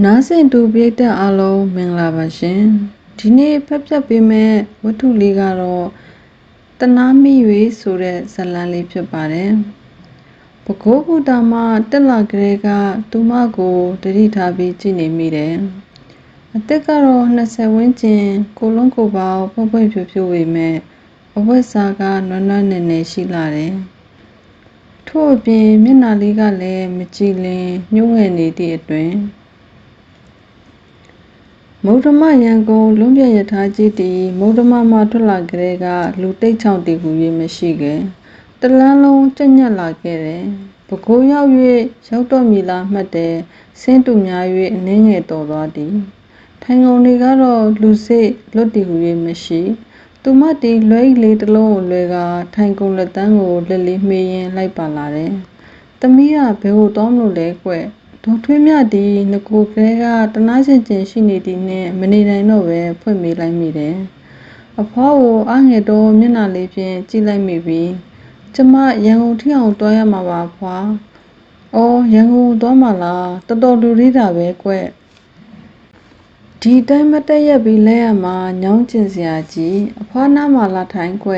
နားဆင်သူပရိသတ်အားလုံးမင်္ဂလာပါရှင်ဒီနေ့ဖတ်ပြပေးမယ့်ဝတ္ထုလေးကတော့တနာမိ၍ဆိုတဲ့ဇာတ်လမ်းလေးဖြစ်ပါတယ်ပဲခူးဘူတာမှတက်လာကလေးကသူမကိုတတိထားပြီးကြည့်နေမိတယ်အသက်ကတော့20ဝန်းကျင်ကိုလုံးကိုပေါင်းဖွံ့ဖွံ့ဖြိုးဖြိုးပေမဲ့အဝတ်စားကနွမ်းနွမ်းနယ်နယ်ရှိလာတယ်ထို့အပြင်မျက်နှာလေးကလည်းမကြည်လင်ညှိုးငယ်နေသည့်အတွင်မုဒ္ဓမရန်ကုန်လွန်ပြရထားကြီးသည်မုဒ္ဓမမှထွက်လာကလေးကလူတိတ်ချောင်တီဟူ၍မရှိခဲ့တလန်းလုံးကြက်ညက်လာခဲ့တယ်ပဲခူးရောက်၍ရောက်တော့မည်လားမှတ်တယ်ဆင်းတူများ၍အနှင်းငယ်တော်သွားသည်ထိုင်ကုန်တွေကတော့လူစိတ်လွတ်တီဟူ၍မရှိသူမသည်လွဲလေးတစ်လုံးကိုလွဲကာထိုင်ကုန်လက်တန်းကိုလက်လေးမေးရင်းလိုက်ပါလာတယ်သမီးကဘယ်ကိုသွားမလို့လဲကွဒေါ်ထွေးမြသည်ငကိုကလေးကတနာကျင်ကျင်ရှိနေသည်နှင့်မနေနိုင်တော့ပဲဖွင့်မေးလိုက်မိတယ်အဖွားကိုအားငယ်တော့မျက်နှာလေးဖြင့်ကြည့်လိုက်မိပြီးကျမရန်ကုန်ထိအောင်သွားရမှာပါဖွာအော်ရန်ကုန်သွားမှာလားတော်တော်လူသေးတာပဲကွဒီတိုင်းမတက်ရက်ပြီးလဲရမှာညောင်းကျင်စရာကြီးအဖွားနားမှာလာထိုင်ကွ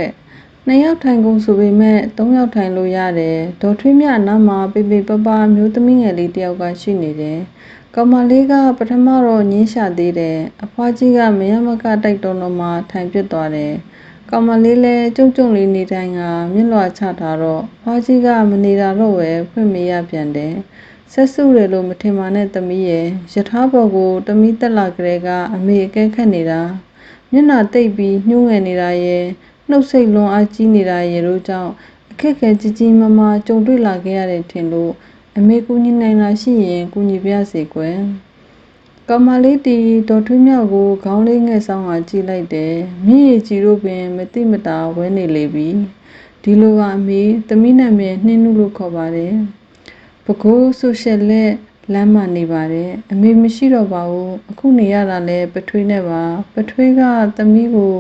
2ယောက်ထိုင်ကုန်ဆိုပေမဲ့3ယောက်ထိုင်လို့ရတယ်ဒေါ်ထွေးမြနားမှာပေပေပပမျိုးသမီးငယ်လေးတယောက်ကရှိနေတယ်ကောင်မလေးကပထမတော့ညင်းရှာသေးတယ်အဖွားကြီးကမရမကတိုက်တော်တော့မှထိုင်ပြစ်သွားတယ်ကောင်မလေးလည်းကျုံကျုံလေးနေတိုင်းကမျက်လွှာချထားတော့ဖွားကြီးကမနေတာတော့ပဲဖွင့်မေးရပြန်တယ်ဆက်စုတယ်လို့မထင်ပါနဲ့သမီးရဲ့ယထာဘော်ကိုတမီးတက်လာကလေးကအမေအကဲခတ်နေတာမျက်နှာတိတ်ပြီးညှိုးငယ်နေတာရဲ့နှုတ်ဆိတ်လွန်အားကြီးနေတာရဲ့တို့ကြောင့်အခက်ခဲကြီးကြီးမားမားကြုံတွေ့လာခဲ့ရတယ်ထင်လို့အမေကူညီနိုင်တာရှိရင်ကူညီပြစေကွယ်ကောင်မလေးတီဒေါ်ထွေးမြောက်ကိုခေါင်းလေးငှက်ဆောင်ကကြည့်လိုက်တယ်မြင့်ရည်ကြီးတို့ပင်မတိမတာဝဲနေလေပြီဒီလိုပါအမေသမီးနာမည်နှင်းနုလို့ခေါ်ပါတယ်ပဲခူးဆိုရှယ်လက်လမ်းမှာနေပါတယ်အမေမရှိတော့ပါဘူးအခုနေရတာလဲပထွေးနဲ့ပါပထွေးကသမီးကို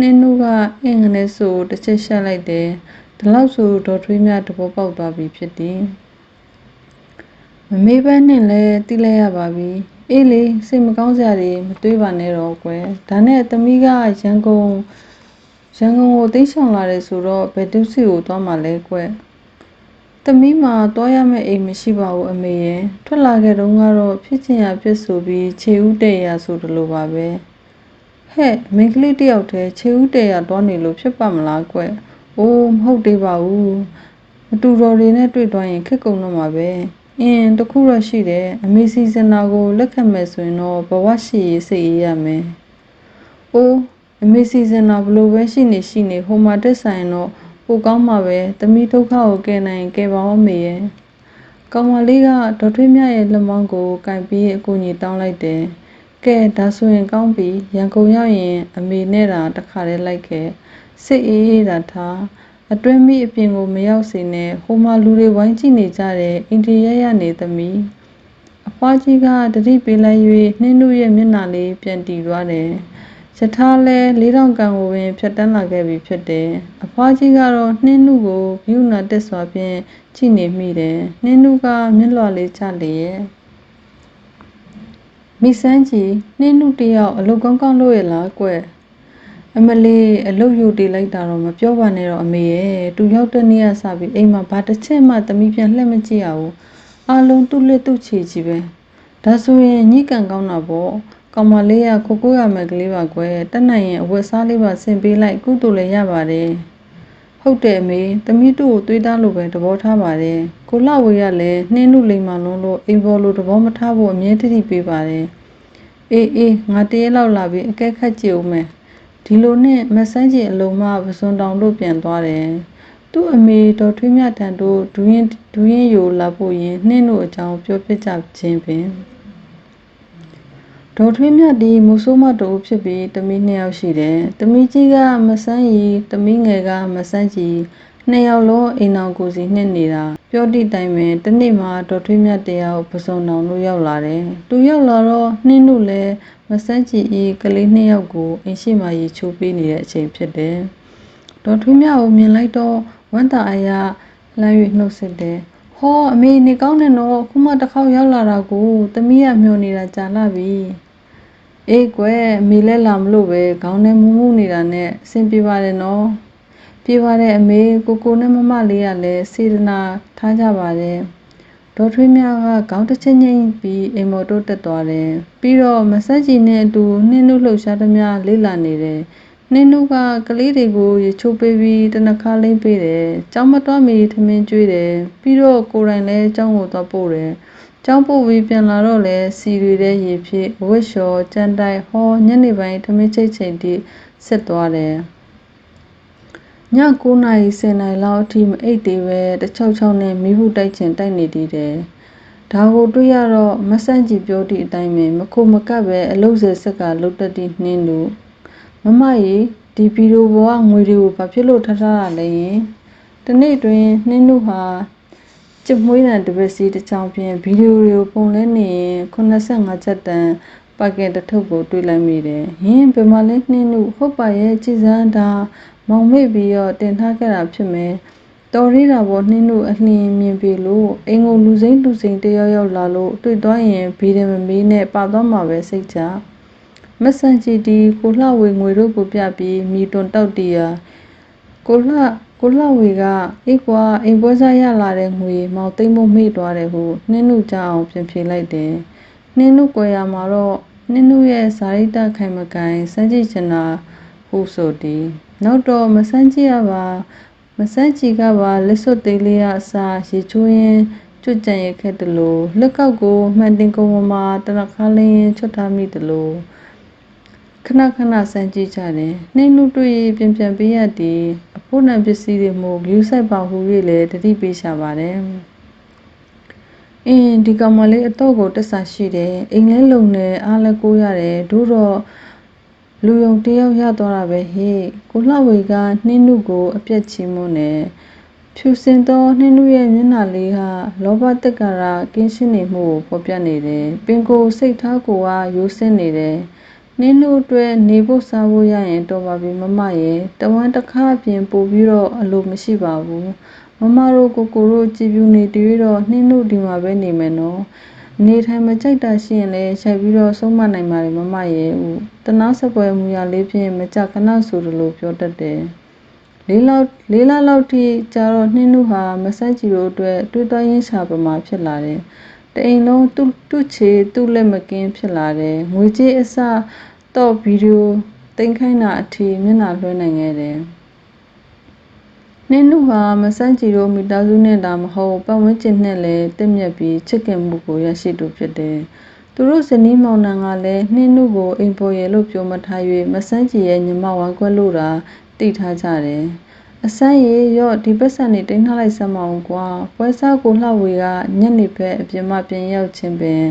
နှင်းနုကအင်္ဂလိပ်ဆိုတစ်ချက်ရှက်လိုက်တယ်ဒီလောက်ဆိုဒေါ်ထွေးမြတဘောပေါက်သွားပြီဖြစ်သည်မမေးဘဲနဲ့လဲတိလိုက်ရပါပြီအေးလေစိတ်မကောင်းစရာတွေမတွေးပါနဲ့တော့ကွယ်ဒါနဲ့သမီးကရန်ကုန်ကိုသိမ်းဆောင်လာတယ်ဆိုတော့ဘယ်သူစီကိုသွားမှာလဲကွယ်သမီးမှာသွားရမယ့်အိမ်မရှိပါဘူးအမေရဲ့ထွက်လာခဲ့တုန်းကတော့ဖြစ်ချင်ရဖြစ်ဆိုပြီးခြေဦးတဲ့ရဆိုတယ်လို့ပါပဲဟဲ့မိန်းကလေးတယောက်တည်းခြေဦးတဲ့ရသွားနေလို့ဖြစ်ပါမလားကွယ်အိုးမဟုတ်သေးပါဘူးမတူတော်တွေနဲ့တွေ့သွားရင်ခက်ကုန်တော့မှာပဲတခုတော့ရှိတယ်အမေစီစဉ်တာကိုလက်ခံမယ်ဆိုရင်တော့ဘဝရှိရေးစိတ်အေးရမယ်အိုးအမေစီစဉ်တာဘလို့ပဲရှိနေဟိုမှာတက်ဆိုင်တော့ပိုကောင်းမှာပဲသမီးဒုက္ခကိုကယ်နိုင်ကယ်ပါဦးမေရဲ့ကောင်မလေးကဒေါ်ထွေးမြရဲ့လက်မောင်းကိုကင်ပြီးအကူအညီတောင်းလိုက်တယ်ကဲဒါဆိုရင်ကောင်းပြီရန်ကုန်ရောက်ရင်အမေနဲ့တာတခါတည်းလိုက်ခဲ့စိတ်အေးအေးတာထားအတွင်းမိအပြင်ကိုမရောက်စေနဲ့ဟိုမှာလူတွေဝိုင်းကြည့်နေကြတယ်အိန္ဒိယရနေသမီးအဖွားကြီးကတတိပေးလိုက်၍နှင်းတို့ရဲ့မျက်နှာလေးပြန်တည်သွားတယ်ယထာလဲ4000ကန်ကိုပင်ဖြတ်တန်းလာခဲ့ပြီဖြစ်တယ်အဖွားကြီးကတော့နှင်းနုကိုဂိူနာတက်စွာဖြင့်ကြည့်နေမိတယ်နှင်းနုကမျက်လွှာလေးချလေရဲ့မိစန်းကြီးနှင်းနုတယောက်အလုတ်ကောင်းကောင်းလုပ်ရလားကွအမလေးအလုတ်ယူတည်လိုက်တာတော့မပြောပါနဲ့တော့အမေရဲ့သူရောက်တဲ့နေ့ကစပြီးအိမ်မှာဘာတစ်ချက်မှသမီးပြန်လှည့်မကြည့်ရဘူးအားလုံးသူ့လက်သူ့ချေကြီးပဲဒါဆိုရင်ညှိကန်ကောင်းတာပေါ့ကောင်မလေးကကိုရမယ်ကလေးပါကွယ်တက်နိုင်ရင်အဝတ်စားလေးပါဆင်ပေးလိုက်ကုသိုလ်လည်းရပါတယ်ဟုတ်တယ်အမေသမီးတို့ကိုသွေးသားလိုပဲသဘောထားပါတယ်ကိုလှဝေးကလည်းနှင်းနုလိမ်မာလုံးလို့အိမ်ပေါ်လိုသဘောမထားဖို့အမြဲတမ်းပေးပါတယ်အေးငါတရက်လောက်လာပြီးအကဲခတ်ကြည့်ဦးမယ်ဒီလိုနဲ့မဆန်းကျင်အလုံးမပစွန်တောင်တို့ပြန်သွားတယ်သူ့အမေတော်ထွေးမြတန်တို့ဒူးရင်ယိုလာဖို့ရင်နှင်းတို့အကြောင်းပြောပြကြခြင်းပင်ဒေါ်ထွေးမြတီမိုးဆိုးမတူဖြစ်ပြီးတမီး2ယောက်ရှိတယ်တမီးကြီးကမဆန်းရီတမီးငယ်ကမဆန်းကြီး2ယောက်လုံးအိမ်အောင်ကိုစီနှစ်နေတာပြောတိတိုင်းပဲတနေ့မှဒေါ်ထွေးမြတယောက်ပစွန်တောင်တို့ရောက်လာတယ်သူရောက်လာတော့နှင်းတို့လည်းမဆန်းကြီးဤကလေး2ယောက်ကိုအိမ်ရှိမှရေချိုးပေးနေတဲ့အချိန်ဖြစ်တယ်ဒေါ်ထွေးမြကိုမြင်လိုက်တော့ဝမ်းသာအားရလမ်း၍နှုတ်ဆက်တယ်ဟ ဟောအမေနေကောင်းနဲ့နော်ခုမှတစ်ခေါက်ရောက်လာတာကိုသမီးကမျှော်နေတာကြာလာပြီအေးကွယ်အမေလည်းလာမလို့ပဲခေါင်းထဲမူးမူးနေတာနဲ့အဆင်ပြေပါတယ်နော်ပြေပါတယ်အမေကိုနဲ့မမလေးကလည်းစေတနာထားကြပါတယ်ဒေါ်ထွေးမြကခေါင်းတစ်ချက်ငိမ့်ပြီးအိမ်မော်တို့တက်သွားတယ်ပြီးတော့မဆန်းကြီးနဲ့အတူနှင်းနုလှုပ်ရှားသမျှလေ့လာနေတယ်နှင်းနုကကလေးတွေကိုရေချိုးပေးပြီးတနခါလိမ့်ပေးတယ်ကျောင်းမတော်မီထမင်းကျွေးတယ်ပြီးတော့ကိုယ်တိုင်လည်းကျောင်းကိုသွားပို့တယ်ကျောင်းပို့ပြီးပြန်လာတော့လဲစီတွေတဲ့ရေဖြစ်အဝတ်လျှော်ကြမ်းတိုက်ဟောညနေပိုင်းထမင်းချိတ်ချိန်တိဆက်သွားတယ်ည9နာရီ10နာရီလောက်အထိမအိပ်သေးပဲတချောက်ချောက်နဲ့မိဘူးတိုက်ချင်တိုက်နေသေးတယ်ဒါကိုတွေ့ရတော့မဆန့်ကြည့်ပြောသည့်အတိုင်းပဲမခုမကပ်ပဲအလုပ်ဆယ်ဆက်ကလုတ်တက်သည့်နှင်းတို့မမကြီးဒီဗီဒီယိုပေါ်ကငွေတွေကိုဘာဖြစ်လို့ထားတာလဲယင်တနေ့တွင်နှင်းတို့ဟာကျမွေးတန်တစ်ပတ်စီတစ်ချောင်းဖြင့်ဗီဒီယိုတွေကိုပုံလဲနေရင်85ချက်တန်ပါကင်တစ်ထုပ်ကိုတွေ့လိုက်မိတယ်ဟင်ဘယ်မှာလဲနှင်းတို့ဟုတ်ပါရဲ့ကြည်စမ်းတာမောင်မေ့ပြီးတော့တင်ထားခဲ့တာဖြစ်မယ်တော်ရီးတာပေါ်နှင်းတို့အလျင်မြင်ပြီလို့အိမ်ကိုလူစိမ့်တယောက်ရောက်လာလို့တွေ့သွားရင်ဗီဒီမမေးနဲ့ပါသွားမှာပဲစိတ်ချမဆန်ချီတီကိုလှဝေငွေတို့ကိုပြပြီးမိတွန်တောက်တီးရာကိုလှဝေကအေးကွာအိမ်ပွဲစားရလာတဲ့ငွေမောင်သိမ့်ဖို့မေ့သွားတယ်ဟုနှင်းတို့ကြအောင်ပြင်ဖြေလိုက်တယ်နှင်းတို့ကွယ်ရမှာတော့နှင်းတို့ရဲ့ဇာရိတခိုင်မကိုင်စမ်းကြည့်ချင်တာဟုဆိုသည်နောက်တော့မဆန်းကြည့်ရပါမဆန်းကြည့်ကပါလက်စွပ်သေးလေးအစားရေချိုးရင်းကျွတ်ကြံရခဲ့တယ်လို့လက်ကောက်ကိုမှန်တင်ကုံပေါ်မှာတနခါလင်းချွတ်ထားမိတယ်လို့ခဏဆန်းကြည့်ကြတယ်နှင်းလူတွေ့ပြန်ပေးရသည်အဖို့နံပစ္စည်းတွေမို့ဂယူးဆိုင်ပါဟု၍လည်းတတိပေးရှာပါတယ်ဒီကောင်မလေးအတော့ကိုတက်ဆာရှိတယ်အိမ်လဲလုံနေအားလဲကိုရတယ်တို့တော့လူယုံတယောက်ရသွားတာပဲဟေ့ကိုလှဝေကနှင်းနုကိုအပြက်ချီးမွမ်းတယ်ဖြူစင်သောနှင်းနုရဲ့မျက်နှာလေးဟာလောဘတက္ကရာကင်းရှင်းနေမှုကိုဖော်ပြနေတယ်ပင်ကိုစိတ်ထားကိုကရိုးစင်းနေတယ်နှင်းနုအတွက်နေဖို့စားဖို့ရရင်တော်ပါပြီမမရဲ့တဝမ်းတစ်ခါပြင်ပို့ပြီးတော့အလိုမရှိပါဘူးမမတို့ကိုတို့ကြည်ပြူနေတွေ့တော့နှင်းနုဒီမှာပဲနေမယ်နော်နေထိုင်မကြိုက်တာရှိရင်လည်းခြိုက်ပြီးတော့ဆုံးမနိုင်ပါတယ်မမရဲ့ဟုတနာစပွဲမူရလေးဖြင့်မကြခဏဆိုလိုပြောတတ်တယ်လေးလလောက်ထိကြာတော့နှင်းနုဟာမဆန်းကြည်တို့အတွက်တွေးတောရင်းရှာပမာဖြစ်လာတယ်တအိမ်လုံးသူ့ချေသူ့လက်မကင်းဖြစ်လာတယ်ငွေကြေးအစတော့ဗီဒီယိုသိမ်းခိုင်းတာအထိမျက်နှာလွှဲနိုင်ခဲ့တယ်နှင်းနုဟာမဆန်းကြည်တို့မိသားစုနဲ့သာမဟုတ်ပတ်ဝန်းကျင်နဲ့လည်းတင့်မြတ်ပြီးချစ်ခင်မှုကိုရရှိသူဖြစ်တယ်။သူတို့ဇနီးမောင်နှံကလည်းနှင်းနုကိုအိမ်ပေါ်ရလို့ပြောမထား၍မဆန်းကြည်ရဲ့ညီမဝမ်းခွက်လို့သာသိထားကြတယ်။အဆန်းရရော့ဒီပတ်စံနေတင်းထားလိုက်စမ်းမအောင်ကွာ။ပွဲစားကိုလှဝေကညနေဘက်အပြင်မှပြန်ရောက်ချင်းပင်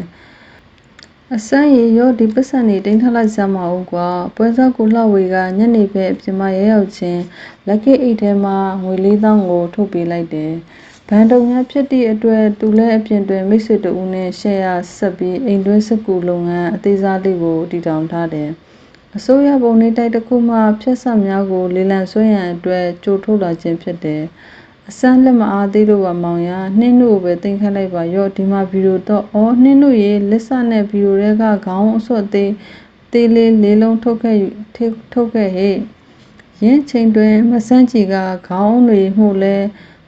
အဆန်းရရော့ဒီပတ်စံနေတင်းထားလိုက်စမ်းမအောင်ကွာ။ပွဲစားကိုလှဝေကညနေဘက်အပြင်မှရောက်ချင်းလက်ကိတ်အိတ်ထဲမှာငွေ4000ကိုထုတ်ပေးလိုက်တယ်။ဘန်တုံများဖြစ်သည့်အတွက်သူလည်းအပြင်တွင်မိတ်ဆွေတဦးနှင့်ရှယ်ယာဆက်ပြီးအိမ်တွင်းစက်ကူလုပ်ငန်းအသေးစားလေးကိုတည်ထောင်ထားတယ်။အစိုးရပုံနေတိုက်တစ်ခုမှဖြတ်ဆက်များကိုလေလံဆွဲရန်အတွက်ကြိုထုတ်လာခြင်းဖြစ်တယ်။အစမ်းလက်မအားသေးလို့ပါမောင်ရနှင်းတို့ပဲတင်ခတ်လိုက်ပါရော့ဒီမှာဗီဒီယိုတော့နှင်းတို့ရေလက်စနဲ့ဗီဒီယိုတွေကခေါင်းအစွတ်သေးလေးလုံးထုတ်ခဲ့ဟဲ့ရင်းချိန်တွင်မဆန်းကြည်ကခေါင်းတွေမှုလဲ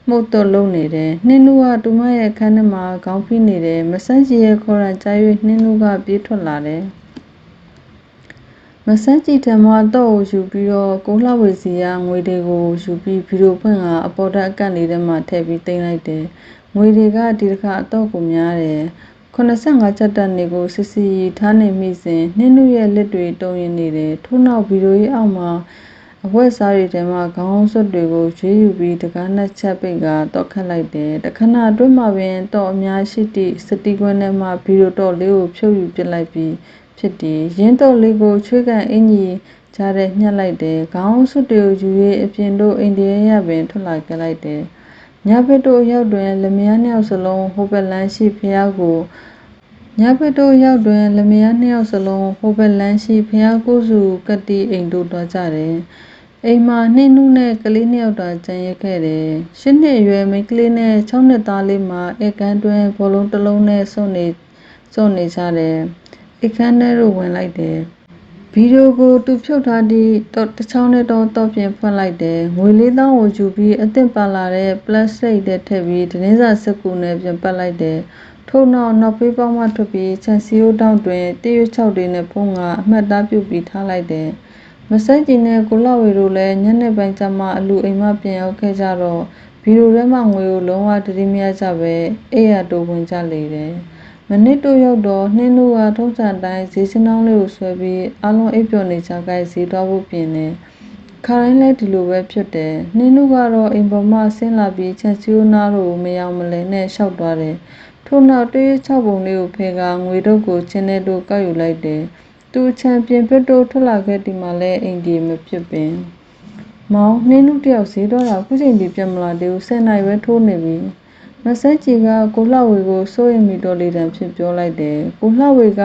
မှုတ်တော့လုံနေတယ်နှင်းနုကတူမရဲ့အခန်းထဲမှာခေါင်းဖိနေတယ်မဆန်းကြည်ရဲ့ခေါ်ရံကြား၍နှင်းနုကပြေးထွက်လာတယ်မဆန်းကြည်ထံမှတော့ယူပြီးတော့ကိုလှဝေစီကငွေတွေကိုယူပြီးဗီဒီယိုဖွင့်ကအပေါ်ဓာတ်အကန့်လေးထဲမှာထည့်ပြီးတင်လိုက်တယ်ငွေတွေကဒီတစ်ခါအတော့ကိုများတယ်85ချက်တန်နေကိုစစ်စီထားနေမိစဉ်နှင်းနုရဲ့လက်တွေတုံရင်နေတယ်ထို့နောက်ဗီဒီယိုရဲ့အောက်မှာအဝတ်စားတွေထဲမှာခေါင်းစွပ်တွေကိုရွေးယူပြီးတကားနှစ်ချက်ပိတ်ကတော့ခတ်လိုက်တယ်တခဏအတွင်းမှာပင်တော့အများရှိသည့်စတီကွန်းထဲမှာဗီဒီယိုတော့လေးကိုဖြုတ်ယူပစ်လိုက်ပြီးဖြစ်သည်ရင်းတော့လေးကိုချွေးကန်အင်ကြီးကြားထဲညှက်လိုက်တယ်ခေါင်းစွပ်တွေကိုယူ၍အပြင်တို့အိန္ဒိယရပင်ထွက်လာခဲ့လိုက်တယ်ညဘက်တို့ရောက်တွင်လမယားနှစ်ယောက်စလုံးဟိုဘက်လမ်းရှိဖျားကိုညဘက်တို့ရောက်တွင်လမယားနှစ်ယောက်စလုံးဟိုဘက်လမ်းရှိဖျားကိုစုကတိအိမ်တို့သွားကြတယ် အိမ်မှာနှင်းနူးနဲ့ကလေးနှစ်ယောက်သာကျန်ရစ်ခဲ့တယ်။8 နှစ်အရွယ်မိန်းကလေးနဲ့6 နှစ်သားလေးမှာဧကန်းတွင်ဘောလုံးတစ်လုံးနဲ့စွန့်နေကြတယ်။ဧကန်းထဲသို့ဝင်လိုက်တယ်။ဗီဒီယိုကိုသူဖြုတ်ထားသည့်တစ်ချောင်းထဲသောဖြင့်ဖွင့်လိုက်တယ်။ငွေ4,000ကိုယူပြီးအသင့်ပါလာတဲ့ပလတ်စတစ်ထဲထည့်ပြီးတင်းစာစက္ကူနဲ့ပြန်ပတ်လိုက်တယ်။ထို့နောက်ပေးပေါက်မှထွက်ပြီးခြံစည်းရိုးထောင့်တွင်တစ်ရွတ်ခြောက်တွေနဲ့ဖုံးကာအမှတ်အသားပြုပြီးထားလိုက်တယ်။မဆန်းကြည်နဲ့ကိုလှဝေတို့လည်းညနေပိုင်းကျမှအလူအိမ်မှပြန်ရောက်ခဲ့ကြတော့ဗီဒီယိုထဲမှငွေကိုလုံးဝသတိမရကြပဲအိပ်ယာတိုးဝင်ကြလေတယ်။မနစ်တို့ရောက်တော့နှင်းတို့ကထုံးစံအတိုင်းဈေးစင်းနှောင်းလေးကိုဆွဲပြီးအားလုံးအိပ်ပျော်နေကြကဈေးသွားဖို့ပြင်တယ်။ခါတိုင်းလည်းဒီလိုပဲဖြစ်တယ်။နှင်းတို့ကတော့အိမ်ပေါ်မှဆင်းလာပြီးခြံစည်းရိုးနားတို့မယောင်မလဲနဲ့ရှောက်သွားတယ်။ထို့နောက်တစ်ရွတ်ခြောက်ပုံလေးကိုဖယ်ကာငွေတုပ်ကိုချင်းထဲသို့ကောက်ယူလိုက်တယ်။သူခြံပြင်ဘက်သို့ထွက်လာခဲ့သည်မှာလည်းအိမ်ပြေမဖြစ်ပင်။မောင်နှင်းတို့တယောက်ဈေးသွားတာခုချိန်ထိပြန်မလာသေးဘူး10 နာရီပဲထိုးနေပြီ။မဆန်းကြည်ကကိုလှဝေကိုစိုးရိမ်မိတော့လေတံဖြစ်ပြောလိုက်တယ်။ကိုလှဝေက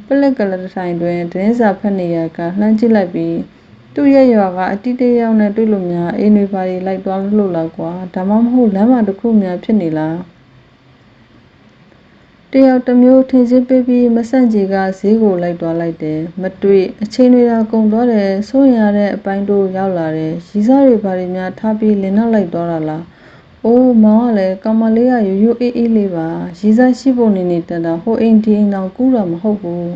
ပလက်ကလထိုင်တွင်တင်းစာဖတ်နေရကလှမ်းကြည့်လိုက်ပြီးသူ့ရဲ့ရွာကအတိတ်ရောက်နဲ့တွေ့လို့များအိမ်တွေပါလိုက်သွားလို့လားကွာဒါမှမဟုတ်လမ်းမှာတစ်ခုများဖြစ်နေလားတယောက်တစ်မျိုးထင်ရှင်းပေးပြီးမဆန့်ကြည်ကဈေးကိုလိုက်သွားလိုက်တယ်မတွေ့အချိန်တွေသာကုန်သွားတယ်စိုးရင်ရတဲ့အပိုင်းတို့ရောက်လာတယ်ရီးစားတွေဘာတွေများထားပြီးလင်းနောက်လိုက်သွားတာလားအိုးမောင်ကလည်းကောင်မလေးကရိုးရိုးအေးအေးလေးပါရီးစားရှိဖို့နေတန်တာဟိုအိမ်ဒီအိမ်တောင်ကူးတာမဟုတ်ဘူး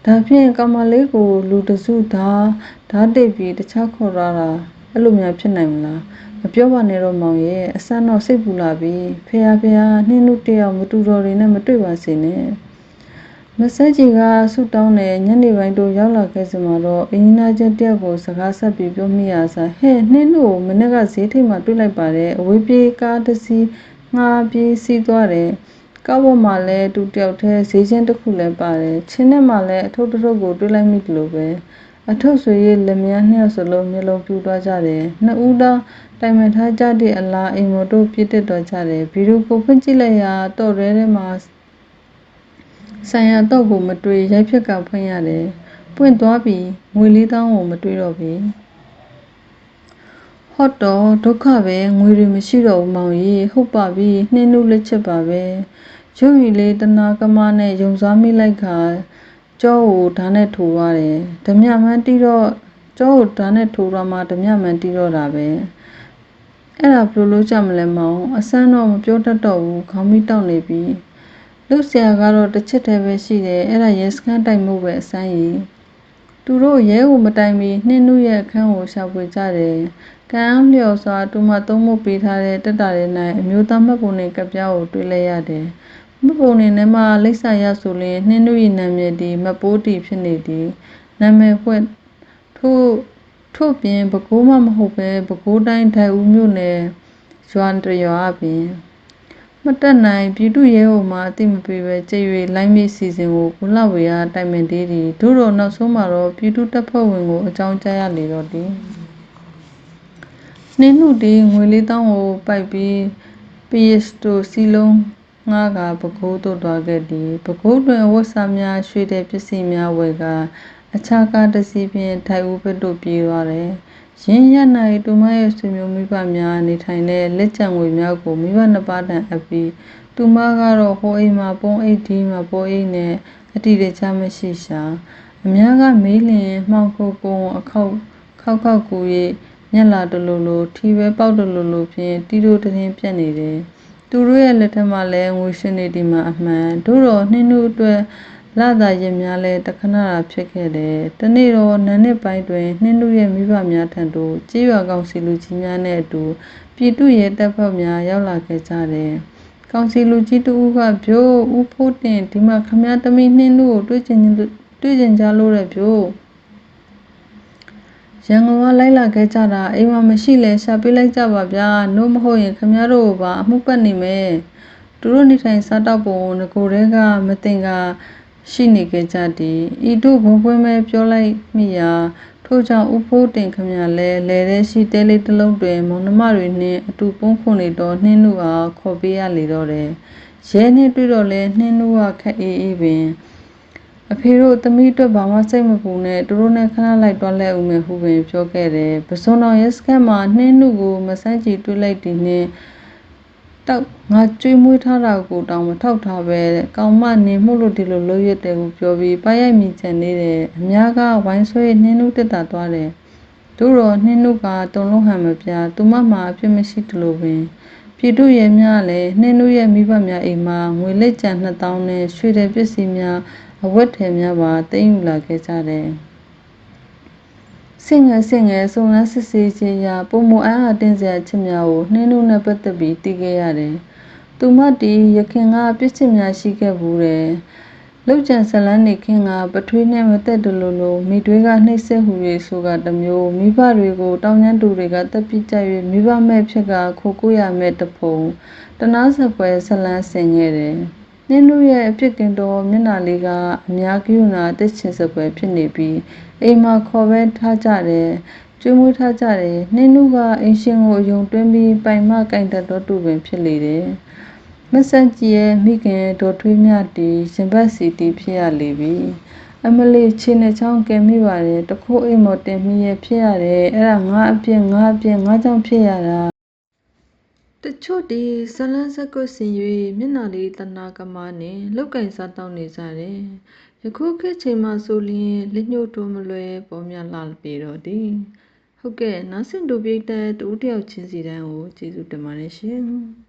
ဒါဖြင့်ကောင်မလေးကိုလူတစုဓာတ်တိတ်ပြီးတခြားခေါ်ရတာအဲ့လိုများဖြစ်နိုင်မလားမပြောပါနဲ့တော့မောင်ရဲ့အဆန်းတော့စိတ်ပူလာပြီဖေဟာနှင်းတို့တယောက်မတူတော်တွေနဲ့မတွေ့ပါစေနဲ့မဆန်းကြီးကဆူတောင်းတဲ့ညနေပိုင်းတို့ရောက်လာခဲ့စမှာတော့အင်းနာချက်တယောက်ကိုစကားဆက်ပြီးပြောမိရစားဟဲ့နှင်းတို့မနေ့ကဈေးထိပ်မှာတွေ့လိုက်ပါတယ်အဝေးပြေးကားတစ်စီးငှားပြေးစီးသွားတယ်ကားပေါ်မှာလည်းသူတယောက်တည်းဈေးချင်းတစ်ခုလည်းပါတယ်ချင်းနဲ့မှလည်းအထုပ်တစ်ထုပ်ကိုတွေ့လိုက်မိတယ်လို့ပဲအထုပ်ဆွေရဲ့လက်မြန်းနှစ်ယောက်စလုံးမျက်လုံးပြူသွားကြတယ်နှစ်ဦးတောင်တိုင်ပင်ထားကြတဲ့အလားအိမ်မော်တို့ပြစ်တက်သွားကြတယ်ဗီဒီယိုကိုဖွင့်ကြည့်လိုက်ရာတော့ရဲထဲမှာဆိုင်ရာတော့ကိုမတွေ့ရိုက်ဖြက်ကဖွင့်ရတယ်ပွင့်သွားပြီးငွေ4,000ကိုမတွေ့တော့ဘူးဟော့တော့ဒုက္ခပဲငွေတွေမရှိတော့ဘူးမောင်ကြီးဟုတ်ပါပြီနှင်းနုလက်ချက်ပါပဲရုပ်ရည်လေးတနာကမနဲ့ယုံစားမိလိုက်ခါကြောကိုဓာတ်နဲ့ထိုးသွားတယ်ဓမြမှန်းတီးတော့ကြောကိုဓာတ်နဲ့ထိုးတော့မှဓမြမှန်းတီးတော့တာပဲအဲ့ဒါဘယ်လိုလုပ်ကြမလဲမောင်အဆန်းတော့မပြောတတ်တော့ဘူးခေါင်းမိတောက်နေပြီလူဆရာကတော့တစ်ချက်တည်းပဲရှိတယ်အဲ့ဒါရဲစခန်းတိုင်မှုပဲအဆန်းကြီးသူတို့ရဲကိုမတိုင်မီနှင်းနုရဲ့အခန်းကိုရှာဖွေကြတယ်ကံအားလျော်စွာသူမသုံးဖို့ပေးထားတဲ့တက်တာရဲ့၌အမျိုးသားမှတ်ပုံနဲ့ကပ်ပြားကိုတွေ့လဲရတယ်မှတ်ပုံနဲ့ထဲမှာလိပ်စာရဆိုလျင်နှင်းနု၏နာမည်ဒီမပိုးတီဖြစ်နေသည်နာမည်ဖွင့်ထို့ပြင်ပဲခူးမှမဟုတ်ပဲပဲခူးတိုင်းဒိုက်ဦးမြို့နယ်ရွာတရွာပင်မတက်နိုင်ပြည်သူ့ရဲဟိုမှအတိမပေးပဲကြည်၍လိုင်းမိစီစဉ်ကိုကိုလှဝေအားတိုင်ပင်သေးသည်တို့တော့နောက်ဆုံးမှာတော့ပြည်သူ့တပ်ဖွဲ့ဝင်ကိုအကြောင်းကြားရလေတော့သည်နှင်းနုတီငွေ4,000ကိုပိုက်ပြီးပီစတိုစီလုံးငှားကပဲခူးသို့သွားခဲ့သည်ပဲခူးတွင်ဝတ်စားများရွှေတဲ့ပစ္စည်းများဝယ်ကအခြားကားတစ်စီးဖြင့်ဒိုက်ဦးဘက်သို့ပြေးသွားတယ်ရင်းရ၌သူမရဲ့ဆွေမျိုးမိဘများနေထိုင်တဲ့လက်ကျန်ငွေများကိုမိဘနှစ်ပါးတန်အပ်ပြီးသူမကတော့ဟိုအိမ်မှာပုံအိတ်ဒီမှာပိုးအိတ်နဲ့အတီတခြားမရှိရှာအများကမေးလျင်မှောင်ခိုကုန်အခောက်ကူ၍ညက်လာတလူထီပဲပေါက်တလူဖြင့်တီတို့တရင်ပြတ်နေတယ်သူတို့ရဲ့လက်ထက်မှာလည်းငွေရှင်နေဒီမှာအမှန်တို့တော့နှင်းတို့အတွက်လာသာရင်များလဲတခဏတာဖြစ်ခဲ့တယ်တနေ့တော့နန်းနစ်ပိုင်းတွင်နှင်းတို့ရဲ့မိဘများထံသို့ကြေးရွာကောင်စီလူကြီးများနဲ့အတူပြည်သူ့ရဲတပ်ဖွဲ့များရောက်လာခဲ့ကြတယ်ကောင်စီလူကြီးတူကဗျို့ဦးဖိုးတင်ဒီမှာခမည်းသမီးနှင်းတို့ကိုတွေ့ကျင်ကြလို့တဲ့ဗျို့ရန်ကုန်ကလိုက်လာခဲ့ကြတာအိမ်မှာမရှိလဲရှာပေးလိုက်ကြပါဗျာနို့မဟုတ်ရင်ခမည်းတို့ပါအမှုပတ်နေမယ်သူတို့နေထိုင်စားတော့ပုံငကိုတဲကမတင်ကရှိနေခဲ့ကြသည်ဤတို့ဘုံပွင့်မဲ့ပြောလိုက်မိရာထို့ကြောင့်ဦးဖိုးတင်ခမည်းလဲလဲတဲ့ရှိတဲလေးတစ်လုံးတွင်မောင်နှမတွေနှင့်အတူပုံခွန်နေတော့နှင်းနုအားခေါ်ပေးရလေတော့တယ်ရဲနှင့်တွေ့တော့လဲနှင်းနုကခက်အေးပင် အဖေတို့သမီးအတွက်ဘာမှစိတ်မပူနဲ့သူတို့နဲ့ခဏလိုက်တွားလဲဦးမယ်ဟုပင်ပြောခဲ့တယ်ပစွန်တော်ရဲစခန်းမှာနှင်းနုကိုမဆန်းကြည်တွေ့လိုက်သည်နှင့်တောက်ငါကြွေးမွေးထားတာကိုတောင်မထောက်ထားပဲကောင်မနေမှုလို့ဒီလိုလုပ်ရတယ်ဟုပြောပြီးပရိုက်မိချန်နေတယ်အများကဝိုင်းဆွဲနှင်းနုတက်တာသွားတယ်တို့တော့နှင်းနုကတုံလုံးဟန်မပြသူမမှာအပြစ်မရှိသလိုပင်ပြည်သူရဲများလည်းနှင်းနုရဲ့မိဘများအိမ်မှာငွေလက်ကျန်2000နဲ့ရွှေတယ်ပစ္စည်းများအဝတ်ထည်များပါသိမ်းယူလာခဲ့ကြတယ်။ဆင့်ငယ်စုံလန်းစစ်ဆေးခြင်းအရပုံမအားအတင်းစရာချစ်များကိုနှင်းတို့နဲ့ပတ်သက်ပြီးသိခဲ့ရတယ်။သူမတီရခင်ကပြစ်ချစ်များရှိခဲ့ဘူးတယ်။လောက်ကျန်ဇလန်းနေခင်ကပထွေးနဲ့မသက်တလို့မိတွေကနှိမ့်ဆက်ဟူ၍ဆိုကတမျိုးမိဘတွေကိုတောင်းကျမ်းသူတွေကတပ်ပစ်ကြ၍မိဘမဲ့ဖြစ်ကခိုကိုရမဲ့တဖုံတနာစပွဲဇလန်းဆင်ခဲ့တယ်။နှင်းတို့ရဲ့အဖြစ်ကင်တော်မျက်နှာလေးကအများကြီးနာတက်ချင်စပွဲဖြစ်နေပြီးအိမ်မှာခေါ်ပဲထားကြတယ်ကျွေးမွေးထားကြတယ်နှင်းတို့ကအင်ရှင်ကိုအယုံတွင်းပြီးပိုင်မကင်တတ်တော်သူပင်ဖြစ်လေတယ်မဆန်ကြီးရဲ့မိခင်ဒေါ်ထွေးမြတီရင်ဘတ်စီတီဖြစ်ရလေပြီအမလေးခြေနဲ့ချောင်းကဲမိပါတယ်တခိုးအိမ်မော်တင်မိရဲ့ဖြစ်ရတယ်အဲ့ဒါငါအပြစ်ငါကြောင့်ဖြစ်ရတာတချို့ဒီဇလန်းစကွဆင်၍မျက်နှာလေးတနာကမာနှင့်လောက်ကင်စားတောင်းနေကြတယ်ယခုခေတ်ချိန်မှဆိုလျင်လက်ညှိုးတိုးမလွယ်ပေါ်များလာပေတော့သည်ဟုတ်ကဲ့နားဆင်တူပြိတ္တတူတယောက်ချင်းစီတိုင်းကိုကျေးဇူးတင်ပါတယ်ရှင်